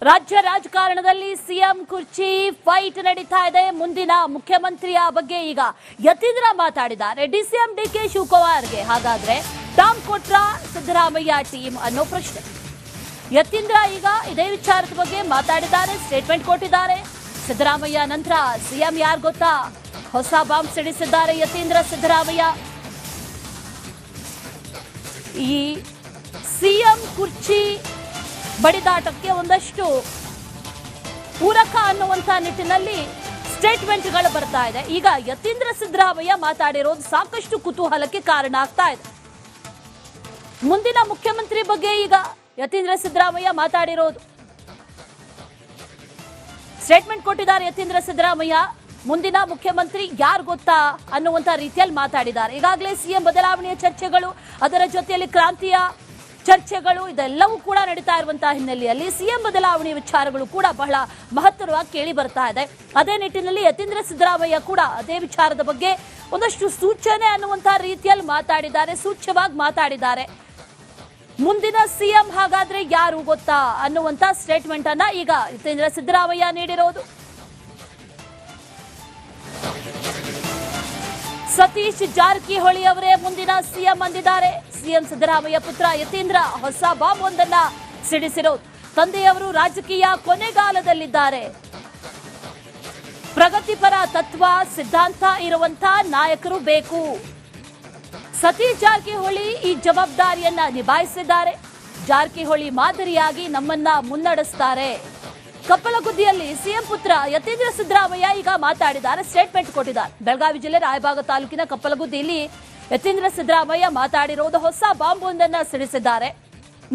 ರಾಜ್ಯ ರಾಜಕಾರಣದಲ್ಲಿ ಸಿಎಂ ಕುರ್ಚಿ ಫೈಟ್ ನಡೀತಾ ಇದೆ. ಮುಂದಿನ ಮುಖ್ಯಮಂತ್ರಿಯ ಬಗ್ಗೆ ಈಗ ಯತೀಂದ್ರ ಮಾತಾಡಿದ್ದಾರೆ. ಡಿಸಿಎಂ ಡಿಕೆ ಶಿವಕುಮಾರ್ಗೆ ಹಾಗಾದ್ರೆ ಟಾಂಗ್ ಕೊಟ್ರ ಸಿದ್ದರಾಮಯ್ಯ ಟೀಮ್ ಅನ್ನೋ ಪ್ರಶ್ನೆ. ಯತೀಂದ್ರ ಈಗ ಇದೇ ವಿಚಾರದ ಬಗ್ಗೆ ಮಾತಾಡಿದ್ದಾರೆ, ಸ್ಟೇಟ್ಮೆಂಟ್ ಕೊಟ್ಟಿದ್ದಾರೆ. ಸಿದ್ದರಾಮಯ್ಯ ನಂತರ ಸಿಎಂ ಯಾರು ಗೊತ್ತಾ, ಹೊಸ ಬಾಂಬ್ ಸಿಡಿಸಿದ್ದಾರೆ ಯತೀಂದ್ರ ಸಿದ್ದರಾಮಯ್ಯ. ಈ ಸಿಎಂ ಕುರ್ಚಿ ಬಡಿದಾಟಕ್ಕೆ ಒಂದಷ್ಟು ಪೂರಕ ಅನ್ನುವಂತ ನಿಟ್ಟಿನಲ್ಲಿ ಸ್ಟೇಟ್ಮೆಂಟ್ಗಳು ಬರ್ತಾ ಇದೆ. ಈಗ ಯತೀಂದ್ರ ಸಿದ್ದರಾಮಯ್ಯ ಮಾತಾಡಿರೋದು ಸಾಕಷ್ಟು ಕುತೂಹಲಕ್ಕೆ ಕಾರಣ ಆಗ್ತಾ ಇದೆ. ಮುಂದಿನ ಮುಖ್ಯಮಂತ್ರಿ ಬಗ್ಗೆ ಈಗ ಯತೀಂದ್ರ ಸಿದ್ದರಾಮಯ್ಯ ಮಾತಾಡಿರೋದು, ಸ್ಟೇಟ್ಮೆಂಟ್ ಕೊಟ್ಟಿದ್ದಾರೆ ಯತೀಂದ್ರ ಸಿದ್ದರಾಮಯ್ಯ. ಮುಂದಿನ ಮುಖ್ಯಮಂತ್ರಿ ಯಾರು ಗೊತ್ತಾ ಅನ್ನುವಂತ ರೀತಿಯಲ್ಲಿ ಮಾತಾಡಿದ್ದಾರೆ. ಈಗಾಗಲೇ ಸಿಎಂ ಬದಲಾವಣೆಯ ಚರ್ಚೆಗಳು, ಅದರ ಜೊತೆಯಲ್ಲಿ ಕ್ರಾಂತಿಯ ಚರ್ಚೆಗಳು ಇದೆಲ್ಲವೂ ಕೂಡ ನಡೀತಾ ಇರುವಂತಹ ಹಿನ್ನೆಲೆಯಲ್ಲಿ ಸಿಎಂ ಬದಲಾವಣೆಯ ವಿಚಾರಗಳು ಕೂಡ ಬಹಳ ಮಹತ್ತರವಾಗಿ ಕೇಳಿ ಬರ್ತಾ ಇದೆ. ಅದೇ ನಿಟ್ಟಿನಲ್ಲಿ ಯತೀಂದ್ರ ಸಿದ್ದರಾಮಯ್ಯ ಕೂಡ ಅದೇ ವಿಚಾರದ ಬಗ್ಗೆ ಒಂದಷ್ಟು ಸೂಚನೆ ಅನ್ನುವಂತಹ ರೀತಿಯಲ್ಲಿ ಮಾತಾಡಿದ್ದಾರೆ, ಸೂಚ್ಯವಾಗಿ ಮಾತಾಡಿದ್ದಾರೆ. ಮುಂದಿನ ಸಿಎಂ ಹಾಗಾದ್ರೆ ಯಾರು ಗೊತ್ತಾ ಅನ್ನುವಂತ ಸ್ಟೇಟ್ಮೆಂಟ್ ಅನ್ನ ಈಗ ಯತೀಂದ್ರ ಸಿದ್ದರಾಮಯ್ಯ ನೀಡಿರೋದು. ಸತೀಶ್ ಜಾರಕಿಹೊಳಿ ಅವರೇ ಮುಂದಿನ ಸಿಎಂ ಅಂದಿದ್ದಾರೆ. ಸಿಎಂ ಸಿದ್ದರಾಮಯ್ಯ ಪುತ್ರ ಯತೀಂದ್ರ ಹೊಸ ಬಾಂಬ್ ಒಂದನ್ನ ಸಿಡಿಸಿರೋದು. ತಂದೆಯವರು ರಾಜಕೀಯ ಕೊನೆಗಾಲದಲ್ಲಿದ್ದಾರೆ. ಪ್ರಗತಿಪರ ತತ್ವ ಸಿದ್ಧಾಂತ ಇರುವಂತಹ ನಾಯಕರು ಬೇಕು. ಸತೀಶ್ ಜಾರಕಿಹೊಳಿ ಈ ಜವಾಬ್ದಾರಿಯನ್ನ ನಿಭಾಯಿಸಿದ್ದಾರೆ. ಜಾರಕಿಹೊಳಿ ಮಾದರಿಯಾಗಿ ನಮ್ಮನ್ನ ಮುನ್ನಡೆಸ್ತಾರೆ. ಕಪ್ಪಲಗುದ್ದಿಯಲ್ಲಿ ಸಿಎಂ ಪುತ್ರ ಯತೀಂದ್ರ ಸಿದ್ದರಾಮಯ್ಯ ಈಗ ಮಾತಾಡಿದ್ದಾರೆ, ಸ್ಟೇಟ್ಮೆಂಟ್ ಕೊಟ್ಟಿದ್ದಾರೆ. ಬೆಳಗಾವಿ ಜಿಲ್ಲೆ ರಾಯಬಾಗ ತಾಲೂಕಿನ ಕಪ್ಪಲಗುದ್ದಿಯಲ್ಲಿ ಯತೀಂದ್ರ ಸಿದ್ದರಾಮಯ್ಯ ಮಾತಾಡಿರೋದು, ಹೊಸ ಬಾಂಬ್ ಒಂದನ್ನ ಸಿಡಿಸಿದ್ದಾರೆ.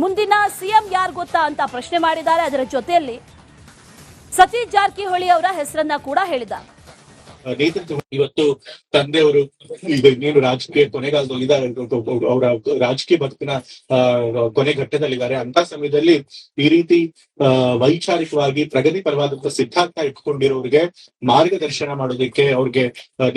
ಮುಂದಿನ ಸಿಎಂ ಯಾರು ಗೊತ್ತಾ ಅಂತ ಪ್ರಶ್ನೆ ಮಾಡಿದ್ದಾರೆ. ಅದರ ಜೊತೆಯಲ್ಲಿ ಸತೀಶ್ ಜಾರಕಿಹೊಳಿ ಅವರ ಹೆಸರನ್ನ ಕೂಡ ಹೇಳಿದ್ದಾರೆ. ನೇತೃತ್ವ ಇವತ್ತು ತಂದೆಯವರು ಈಗ ಇನ್ನೇನು ರಾಜಕೀಯ ಕೊನೆಗಾಲದಲ್ಲಿದ್ದಾರೆ, ಅವರ ರಾಜಕೀಯ ಬದುಕಿನ ಕೊನೆ ಘಟ್ಟದಲ್ಲಿದ್ದಾರೆ. ಅಂತ ಸಮಯದಲ್ಲಿ ಈ ರೀತಿ ವೈಚಾರಿಕವಾಗಿ ಪ್ರಗತಿ ಪರವಾದಂತಹ ಸಿದ್ಧಾಂತ ಇಟ್ಕೊಂಡಿರೋರಿಗೆ ಮಾರ್ಗದರ್ಶನ ಮಾಡೋದಕ್ಕೆ, ಅವ್ರಿಗೆ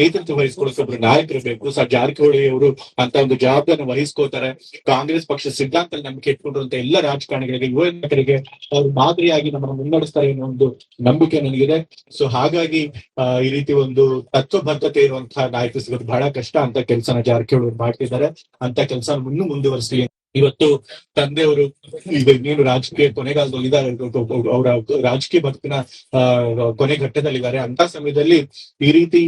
ನೇತೃತ್ವ ವಹಿಸ್ಕೊಳ್ಳೋಕೆ ಒಬ್ರು ನಾಯಕರು ಬೇಕು. ಜಾರಕಿಹೊಳಿ ಅವರು ಅಂತ ಒಂದು ಜವಾಬ್ದಾರಿನ ವಹಿಸ್ಕೋತಾರೆ. ಕಾಂಗ್ರೆಸ್ ಪಕ್ಷ ಸಿದ್ಧಾಂತ ನಂಬಿಕೆ ಇಟ್ಕೊಂಡಿರುವಂತ ಎಲ್ಲ ರಾಜಕಾರಣಿಗಳಿಗೆ, ಯುವ ನಾಯಕರಿಗೆ ಅವ್ರು ಮಾದರಿಯಾಗಿ ನಮ್ಮನ್ನು ಮುನ್ನಡೆಸ್ತಾರೆ ಅನ್ನೋ ಒಂದು ನಂಬಿಕೆ ನನಗಿದೆ. ಸೊ ಹಾಗಾಗಿ ಈ ರೀತಿ ಒಂದು ತತ್ವಬದ್ಧತೆ ಇರುವಂತಹ ನಾಯಕರು ಸಿಗೋದು ಬಹಳ ಕಷ್ಟ. ಅಂತ ಕೆಲಸನ ಜಾರಕಿಹೊಳಿ ಮಾಡ್ತಿದ್ದಾರೆ. ಅಂತ ಕೆಲಸ ಇನ್ನೂ ಮುಂದುವರಿಸಲಿ. ಇವತ್ತು ತಂದೆಯವರು ಈಗ ಇನ್ನೇನು ರಾಜಕೀಯ ಕೊನೆಗಾಲದಲ್ಲಿದ್ದಾರೆ, ಅವರ ರಾಜಕೀಯ ಬದುಕಿನ ಕೊನೆ ಘಟ್ಟದಲ್ಲಿದ್ದಾರೆ. ಅಂತ ಸಮಯದಲ್ಲಿ ಈ ರೀತಿ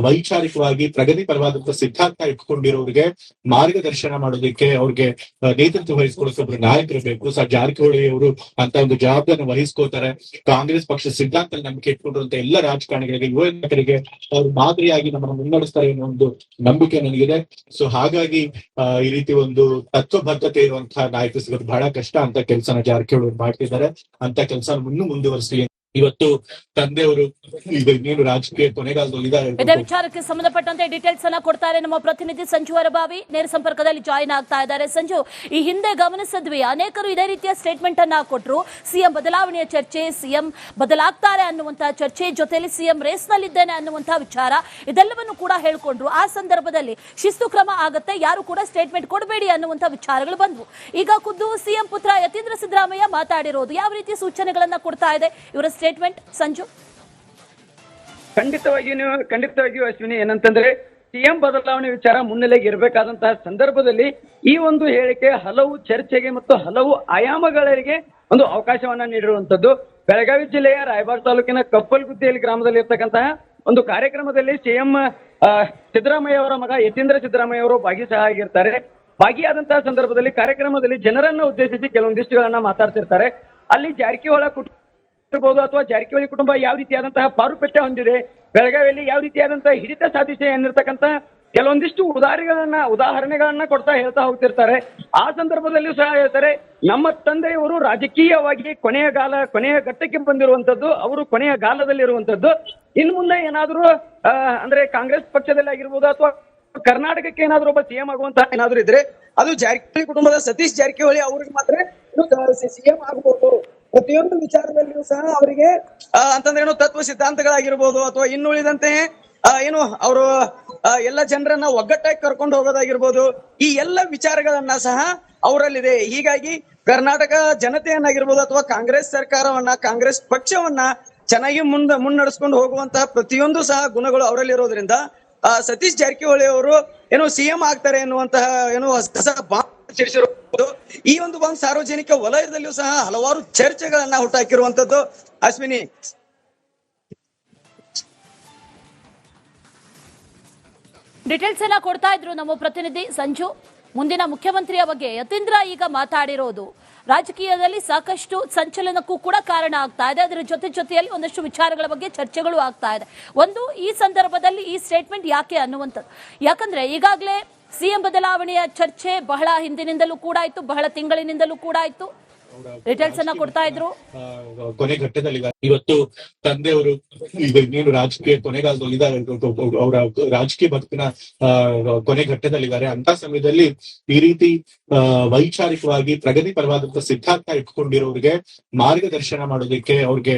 ವೈಚಾರಿಕವಾಗಿ ಪ್ರಗತಿ ಪರವಾದಂತಹ ಸಿದ್ಧಾಂತ ಇಟ್ಕೊಂಡಿರೋರಿಗೆ ಮಾರ್ಗದರ್ಶನ ಮಾಡೋದಕ್ಕೆ, ಅವ್ರಿಗೆ ನೇತೃತ್ವ ವಹಿಸ್ಕೊಳ್ಳೋಕೆ ಒಬ್ರು ನಾಯಕರು ಬೇಕು. ಜಾರಕಿಹೊಳಿ ಅವರು ಅಂತ ಒಂದು ಜವಾಬ್ದಾರಿನ ವಹಿಸ್ಕೋತಾರೆ. ಕಾಂಗ್ರೆಸ್ ಪಕ್ಷ ಸಿದ್ಧಾಂತ ನಂಬಿಕೆ ಇಟ್ಕೊಂಡಿರುವಂತ ಎಲ್ಲ ರಾಜಕಾರಣಿಗಳಿಗೆ, ಯುವ ನಾಯಕರಿಗೆ ಅವ್ರು ಮಾದರಿಯಾಗಿ ನಮ್ಮನ್ನು ಮುನ್ನಡೆಸ್ತಾರೆ ಅನ್ನೋ ಒಂದು ನಂಬಿಕೆ ನನಗಿದೆ. ಸೊ ಹಾಗಾಗಿ ಈ ರೀತಿ ಒಂದು ತತ್ವಬದ್ಧತೆ ಇರುವಂತಹ ನಾಯಕರು ಸಿಗೋದು ಬಹಳ ಕಷ್ಟ. ಅಂತ ಕೆಲಸನ ಜಾರಕಿಹೊಳಿ ಮಾಡ್ತಿದ್ದಾರೆ. ಅಂತ ಕೆಲಸ ಇನ್ನೂ ಮುಂದುವರಿಸಲಿ. ಇವತ್ತು ತಂದೆಯವರು ಈಗ ಇನ್ನೇನು ರಾಜಕೀಯ ಕೊನೆಗಾಲದಲ್ಲಿದ್ದಾರೆ. ಇದೇ ವಿಚಾರಕ್ಕೆ ಸಂಬಂಧಪಟ್ಟಂತೆ ಡೀಟೇಲ್ಸ್ ಅನ್ನ ಕೊಡ್ತಾರೆ ನಮ್ಮ ಪ್ರತಿನಿಧಿ ಸಂಜು ಅರಬಾವಿ, ನೇರ ಸಂಪರ್ಕದಲ್ಲಿ ಜಾಯಿನ್ ಆಗ್ತಾ ಇದ್ದಾರೆ. ಸಂಜು, ಈ ಹಿಂದೆ ಗಮನಿಸಿದ್ವಿ, ಅನೇಕರು ಇದೇ ರೀತಿಯ ಸ್ಟೇಟ್ಮೆಂಟ್ ಅನ್ನ ಕೊಟ್ಟರು. ಸಿಎಂ ಬದಲಾವಣೆಯ ಚರ್ಚೆ, ಸಿಎಂ ಬದಲಾಗ್ತಾರೆ ಅನ್ನುವಂತಹ ಚರ್ಚೆ, ಜೊತೆಯಲ್ಲಿ ಸಿಎಂ ರೇಸ್ ನಲ್ಲಿದ್ದೇನೆ ಅನ್ನುವಂತಹ ವಿಚಾರ, ಇದೆಲ್ಲವನ್ನು ಕೂಡ ಹೇಳ್ಕೊಂಡ್ರು. ಆ ಸಂದರ್ಭದಲ್ಲಿ ಶಿಸ್ತು ಕ್ರಮ ಆಗತ್ತೆ, ಯಾರು ಕೂಡ ಸ್ಟೇಟ್ಮೆಂಟ್ ಕೊಡಬೇಡಿ ಅನ್ನುವಂತಹ ವಿಚಾರಗಳು ಬಂದ್ವು. ಈಗ ಖುದ್ದು ಸಿಎಂ ಪುತ್ರ ಯತೀಂದ್ರ ಸಿದ್ದರಾಮಯ್ಯ ಮಾತಾಡಿರೋದು ಯಾವ ರೀತಿಯ ಸೂಚನೆಗಳನ್ನ ಕೊಡ್ತಾ ಇದೆ ಇವರ ಸ್ಟೇಟ್ಮೆಂಟ್? ಸಂಜು, ಖಂಡಿತವಾಗಿಯೂ ಅಶ್ವಿನಿ, ಏನಂತಂದ್ರೆ ಸಿಎಂ ಬದಲಾವಣೆ ವಿಚಾರ ಮುನ್ನೆಲೆಗೆ ಇರಬೇಕಾದಂತಹ ಸಂದರ್ಭದಲ್ಲಿ ಈ ಒಂದು ಹೇಳಿಕೆ ಹಲವು ಚರ್ಚೆಗೆ ಮತ್ತು ಹಲವು ಆಯಾಮಗಳಿಗೆ ಒಂದು ಅವಕಾಶವನ್ನ ನೀಡಿರುವಂತದ್ದು. ಬೆಳಗಾವಿ ಜಿಲ್ಲೆಯ ರಾಯಬಾಗ ತಾಲೂಕಿನ ಕಪ್ಪಲಗುದ್ದಿಯಲ್ಲಿ ಗ್ರಾಮದಲ್ಲಿ ಇರ್ತಕ್ಕಂತಹ ಒಂದು ಕಾರ್ಯಕ್ರಮದಲ್ಲಿ ಸಿಎಂ ಸಿದ್ದರಾಮಯ್ಯ ಅವರ ಮಗ ಯತೀಂದ್ರ ಸಿದ್ದರಾಮಯ್ಯ ಅವರು ಭಾಗಿಯಾಗಿರ್ತಾರೆ. ಭಾಗಿಯಾದಂತಹ ಸಂದರ್ಭದಲ್ಲಿ ಕಾರ್ಯಕ್ರಮದಲ್ಲಿ ಜನರನ್ನ ಉದ್ದೇಶಿಸಿ ಕೆಲವೊಂದಿಷ್ಟುಗಳನ್ನ ಮಾತಾಡ್ತಿರ್ತಾರೆ. ಅಲ್ಲಿ ಜಾರಕಿಹೊಳಿ ಇರಬಹುದು ಅಥವಾ ಜಾರಕಿಹೊಳಿ ಕುಟುಂಬ ಯಾವ ರೀತಿಯಾದಂತಹ ಪಾರುಪತ್ಯ ಹೊಂದಿದೆ, ಬೆಳಗಾವಿಯಲ್ಲಿ ಯಾವ ರೀತಿಯಾದಂತಹ ಹಿಡಿತ ಸಾಧಿಸಿದೆ ಅನ್ನಿರ್ತಕ್ಕಂಥ ಕೆಲವೊಂದಿಷ್ಟು ಉದಾಹರಣೆಗಳನ್ನ ಕೊಡ್ತಾ ಹೇಳ್ತಾ ಹೋಗ್ತಿರ್ತಾರೆ. ಆ ಸಂದರ್ಭದಲ್ಲಿಯೂ ಸಹ ಹೇಳ್ತಾರೆ, ನಮ್ಮ ತಂದೆಯವರು ರಾಜಕೀಯವಾಗಿ ಕೊನೆಯ ಘಟ್ಟಕ್ಕೆ ಬಂದಿರುವಂತದ್ದು, ಅವರು ಕೊನೆಯ ಗಾಲದಲ್ಲಿರುವಂತದ್ದು. ಇನ್ನು ಮುಂದೆ ಏನಾದರೂ ಅಂದ್ರೆ ಕಾಂಗ್ರೆಸ್ ಪಕ್ಷದಲ್ಲಿ ಆಗಿರ್ಬೋದು ಅಥವಾ ಕರ್ನಾಟಕಕ್ಕೆ ಏನಾದ್ರು ಒಬ್ಬ ಸಿಎಂ ಆಗುವಂತಹ ಏನಾದ್ರು ಇದ್ರೆ ಅದು ಜಾರಕಿಹೊಳಿ ಕುಟುಂಬದ ಸತೀಶ್ ಜಾರಕಿಹೊಳಿ ಅವ್ರಿಗೆ ಮಾತ್ರ ಸಿಎಂ ಆಗಬಹುದು. ಪ್ರತಿಯೊಂದು ವಿಚಾರದಲ್ಲಿಯೂ ಸಹ ಅವರಿಗೆ ಅಂತಂದ್ರೆ ತತ್ವ ಸಿದ್ಧಾಂತಗಳಾಗಿರ್ಬೋದು ಅಥವಾ ಇನ್ನುಳಿದಂತೆ ಏನು ಅವರು ಎಲ್ಲ ಜನರನ್ನ ಒಗ್ಗಟ್ಟಾಗಿ ಕರ್ಕೊಂಡು ಹೋಗೋದಾಗಿರ್ಬೋದು, ಈ ಎಲ್ಲ ವಿಚಾರಗಳನ್ನ ಸಹ ಅವರಲ್ಲಿದೆ. ಹೀಗಾಗಿ ಕರ್ನಾಟಕ ಜನತೆಯನ್ನಾಗಿರ್ಬೋದು ಅಥವಾ ಕಾಂಗ್ರೆಸ್ ಸರ್ಕಾರವನ್ನ, ಕಾಂಗ್ರೆಸ್ ಪಕ್ಷವನ್ನ ಚೆನ್ನಾಗಿ ಮುನ್ನಡೆಸ್ಕೊಂಡು ಹೋಗುವಂತಹ ಪ್ರತಿಯೊಂದು ಸಹ ಗುಣಗಳು ಅವರಲ್ಲಿರೋದ್ರಿಂದ ಸತೀಶ್ ಜಾರಕಿಹೊಳಿ ಅವರು ಏನೋ ಸಿಎಂ ಆಗ್ತಾರೆ ಎನ್ನುವಂತಹ ಏನೋ ಹೊಸ ಬಾಂಬ್ ಸಿಡಿಸಿರುವುದು, ಈ ಒಂದು ಬಾಂಬ್ ಸಾರ್ವಜನಿಕ ವಲಯದಲ್ಲಿಯೂ ಸಹ ಹಲವಾರು ಚರ್ಚೆಗಳನ್ನ ಹುಟ್ಟಾಕಿರುವಂತದ್ದು. ಅಶ್ವಿನಿ, ಡೀಟೇಲ್ಸ್ ಅನ್ನ ಕೊಡ್ತಾ ಇದ್ರು ನಮ್ಮ ಪ್ರತಿನಿಧಿ ಸಂಜು. ಮುಂದಿನ ಮುಖ್ಯಮಂತ್ರಿಯ ಬಗ್ಗೆ ಯತೀಂದ್ರ ಈಗ ಮಾತಾಡಿರೋದು ರಾಜಕೀಯದಲ್ಲಿ ಸಾಕಷ್ಟು ಸಂಚಲನಕ್ಕೂ ಕೂಡ ಕಾರಣ ಆಗ್ತಾ ಇದೆ. ಅದರ ಜೊತೆಯಲ್ಲಿ ಒಂದಷ್ಟು ವಿಚಾರಗಳ ಬಗ್ಗೆ ಚರ್ಚೆಗಳು ಆಗ್ತಾ ಇದೆ. ಒಂದು, ಈ ಸಂದರ್ಭದಲ್ಲಿ ಈ ಸ್ಟೇಟ್ಮೆಂಟ್ ಯಾಕೆ ಅನ್ನುವಂಥದ್ದು. ಯಾಕಂದ್ರೆ ಈಗಾಗಲೇ ಸಿಎಂ ಬದಲಾವಣೆಯ ಚರ್ಚೆ ಬಹಳ ಹಿಂದಿನಿಂದಲೂ ಕೂಡ ಇತ್ತು, ಬಹಳ ತಿಂಗಳಿನಿಂದಲೂ ಕೂಡ ಇತ್ತು. ಡೀಟೇಲ್ಸ್ ಅನ್ನ ಕೊಡ್ತಾ ಇದ್ರು. ಕೊನೆ ಘಟ್ಟದಲ್ಲಿ ಇವತ್ತು ತಂದೆಯವರು ಈಗ ಇನ್ನೇನು ರಾಜಕೀಯ ಕೊನೆಗಾಲದಲ್ಲಿ ಇದ್ದಾರೆ, ಅವರ ರಾಜಕೀಯ ಬದುಕಿನ ಕೊನೆ ಘಟ್ಟದಲ್ಲಿದ್ದಾರೆ. ಅಂತ ಸಮಯದಲ್ಲಿ ಈ ರೀತಿ ವೈಚಾರಿಕವಾಗಿ ಪ್ರಗತಿಪರವಾದಂತಹ ಸಿದ್ಧಾಂತ ಇಟ್ಕೊಂಡಿರೋರಿಗೆ ಮಾರ್ಗದರ್ಶನ ಮಾಡೋದಕ್ಕೆ, ಅವ್ರಿಗೆ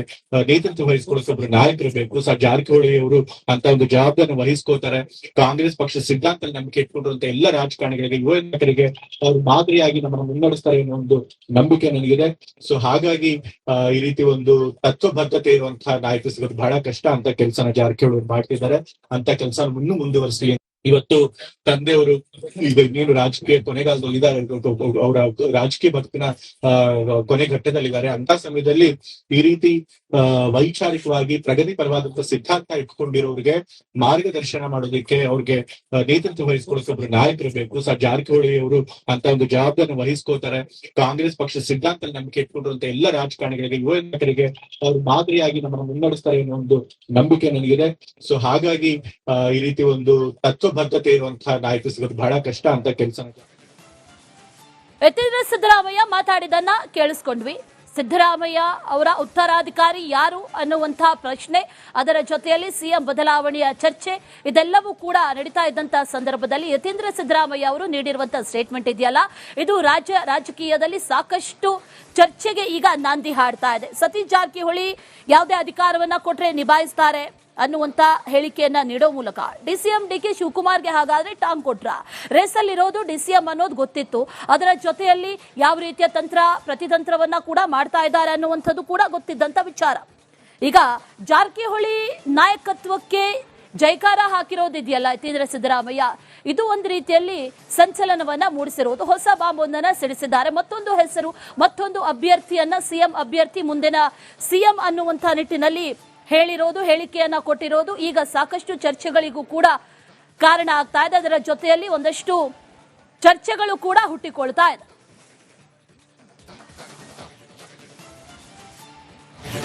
ನೇತೃತ್ವ ವಹಿಸ್ಕೊಳ್ಳೋಕೆ ಒಬ್ರು ನಾಯಕರು ಬೇಕು. ಜಾರಕಿಹೊಳಿ ಅವರು ಅಂತ ಒಂದು ಜವಾಬ್ದಾರಿ ವಹಿಸ್ಕೋತಾರೆ. ಕಾಂಗ್ರೆಸ್ ಪಕ್ಷ ಸಿದ್ಧಾಂತ ನಂಬಿಕೆ ಇಟ್ಕೊಂಡಿರುವಂತ ಎಲ್ಲ ರಾಜಕಾರಣಿಗಳಿಗೆ, ಯುವ ನಾಯಕರಿಗೆ ಅವ್ರು ಮಾದರಿಯಾಗಿ ನಮ್ಮನ್ನು ಮುನ್ನಡೆಸ್ತಾರೆ ಅನ್ನೋ ಒಂದು ನಂಬಿಕೆ ನನಗಿದೆ. ಸೊ ಹಾಗಾಗಿ ಈ ರೀತಿ ಒಂದು ತತ್ವಬದ್ಧತೆ ಇರುವಂತಹ ನಾಯಕರು ಸಿಗೋದು ಬಹಳ ಕಷ್ಟ. ಅಂತ ಕೆಲಸನ ಜಾರಕಿಹೊಳಿ ಮಾಡ್ತಿದ್ದಾರೆ. ಅಂತ ಕೆಲಸ ಮುಂದುವರಿಸಲಿ. ಇವತ್ತು ತಂದೆಯವರು ಈಗ ಇನ್ನೇನು ರಾಜಕೀಯ ಕೊನೆಗಾಲದಲ್ಲಿ ಇದ್ದಾರೆ, ಅವರ ರಾಜಕೀಯ ಬದುಕಿನ ಕೊನೆ ಘಟ್ಟದಲ್ಲಿದ್ದಾರೆ. ಅಂತ ಸಮಯದಲ್ಲಿ ಈ ರೀತಿ ವೈಚಾರಿಕವಾಗಿ ಪ್ರಗತಿಪರವಾದಂತಹ ಸಿದ್ಧಾಂತ ಇಟ್ಕೊಂಡಿರೋರಿಗೆ ಮಾರ್ಗದರ್ಶನ ಮಾಡೋದಕ್ಕೆ, ಅವ್ರಿಗೆ ನೇತೃತ್ವ ವಹಿಸ್ಕೊಳ್ಳೋಕೆ ಒಬ್ರು ನಾಯಕರು ಬೇಕು. ಜಾರಕಿಹೊಳಿ ಅವರು ಅಂತ ಒಂದು ಜವಾಬ್ದಾರಿ ವಹಿಸ್ಕೋತಾರೆ. ಕಾಂಗ್ರೆಸ್ ಪಕ್ಷ ಸಿದ್ಧಾಂತ ನಂಬಿಕೆ ಇಟ್ಕೊಂಡಿರುವಂತ ಎಲ್ಲ ರಾಜಕಾರಣಿಗಳಿಗೆ, ಯುವ ನಾಯಕರಿಗೆ ಅವ್ರು ಮಾದರಿಯಾಗಿ ನಮ್ಮನ್ನು ಮುನ್ನಡೆಸ್ತಾರೆ ಅನ್ನೋ ಒಂದು ನಂಬಿಕೆ ನನಗಿದೆ. ಸೊ ಹಾಗಾಗಿ ಈ ರೀತಿ ಒಂದು ತತ್ವಬದ್ಧತೆ ಇರುವಂತಹ ನಾಯಕರು ಸಿಗೋದು ಬಹಳ ಕಷ್ಟ. ಅಂತ ಕೆಲಸ ಯತೀಂದ್ರ ಸಿದ್ದರಾಮಯ್ಯ ಮಾತಾಡಿದನ್ನ ಕೇಳಿಸ್ಕೊಂಡ್ವಿ. ಸಿದ್ದರಾಮಯ್ಯ ಅವರ ಉತ್ತರಾಧಿಕಾರಿ ಯಾರು ಅನ್ನುವಂತಹ ಪ್ರಶ್ನೆ, ಅದರ ಜೊತೆಯಲ್ಲಿ ಸಿಎಂ ಬದಲಾವಣೆಯ ಚರ್ಚೆ, ಇದೆಲ್ಲವೂ ಕೂಡ ನಡೀತಾ ಇದ್ದಂತಹ ಸಂದರ್ಭದಲ್ಲಿ ಯತೀಂದ್ರ ಸಿದ್ದರಾಮಯ್ಯ ಅವರು ನೀಡಿರುವಂತಹ ಸ್ಟೇಟ್ಮೆಂಟ್ ಇದೆಯಲ್ಲ, ಇದು ರಾಜಕೀಯದಲ್ಲಿ ಸಾಕಷ್ಟು ಚರ್ಚೆಗೆ ಈಗ ನಾಂದಿ ಹಾಡ್ತಾ ಇದೆ. ಸತೀಶ್ ಜಾರಕಿಹೊಳಿ ಯಾವುದೇ ಅಧಿಕಾರವನ್ನ ಕೊಟ್ರೆ ನಿಭಾಯಿಸ್ತಾರೆ ಅನ್ನುವಂತ ಹೇಳಿಕೆಯನ್ನ ನೀಡೋ ಮೂಲಕ ಡಿಸಿಎಂ ಡಿಕೆ ಶಿವಕುಮಾರ್ಗೆ ಹಾಗಾದ್ರೆ ಟಾಂಗ್ ಕೊಟ್ರ. ರೇಸಲ್ಲಿರೋದು ಡಿಸಿಎಂ ಅನ್ನೋದು ಗೊತ್ತಿತ್ತು. ಅದರ ಜೊತೆಯಲ್ಲಿ ಯಾವ ರೀತಿಯ ಪ್ರತಿತಂತ್ರವನ್ನ ಕೂಡ ಮಾಡ್ತಾ ಇದ್ದಾರೆ ಅನ್ನುವಂಥದ್ದು ಕೂಡ ಗೊತ್ತಿದ್ದಂತ ವಿಚಾರ. ಈಗ ಜಾರಕಿಹೊಳಿ ನಾಯಕತ್ವಕ್ಕೆ ಜೈಕಾರ ಹಾಕಿರೋದಿದೆಯಲ್ಲ ಯತೀಂದ್ರ ಸಿದ್ದರಾಮಯ್ಯ, ಇದು ಒಂದು ರೀತಿಯಲ್ಲಿ ಸಂಚಲನವನ್ನ ಮೂಡಿಸಿರುವುದು. ಹೊಸ ಬಾಂಬ್ ಒಂದನ್ನ ಸಿಡಿಸಿದ್ದಾರೆ. ಮತ್ತೊಂದು ಹೆಸರು, ಮತ್ತೊಂದು ಅಭ್ಯರ್ಥಿಯನ್ನ ಸಿಎಂ ಅಭ್ಯರ್ಥಿ, ಮುಂದಿನ ಸಿಎಂ ಅನ್ನುವಂಥ ನಿಟ್ಟಿನಲ್ಲಿ ಹೇಳಿರೋದು, ಹೇಳಿಕೆಯನ್ನ ಕೊಟ್ಟಿರೋದು ಈಗ ಸಾಕಷ್ಟು ಚರ್ಚೆಗಳಿಗೂ ಕೂಡ ಕಾರಣ ಆಗ್ತಾ ಇದೆ. ಅದರ ಜೊತೆಯಲ್ಲಿ ಒಂದಷ್ಟು ಚರ್ಚೆಗಳು ಕೂಡ ಹುಟ್ಟಿಕೊಳ್ತಾ ಇದೆ.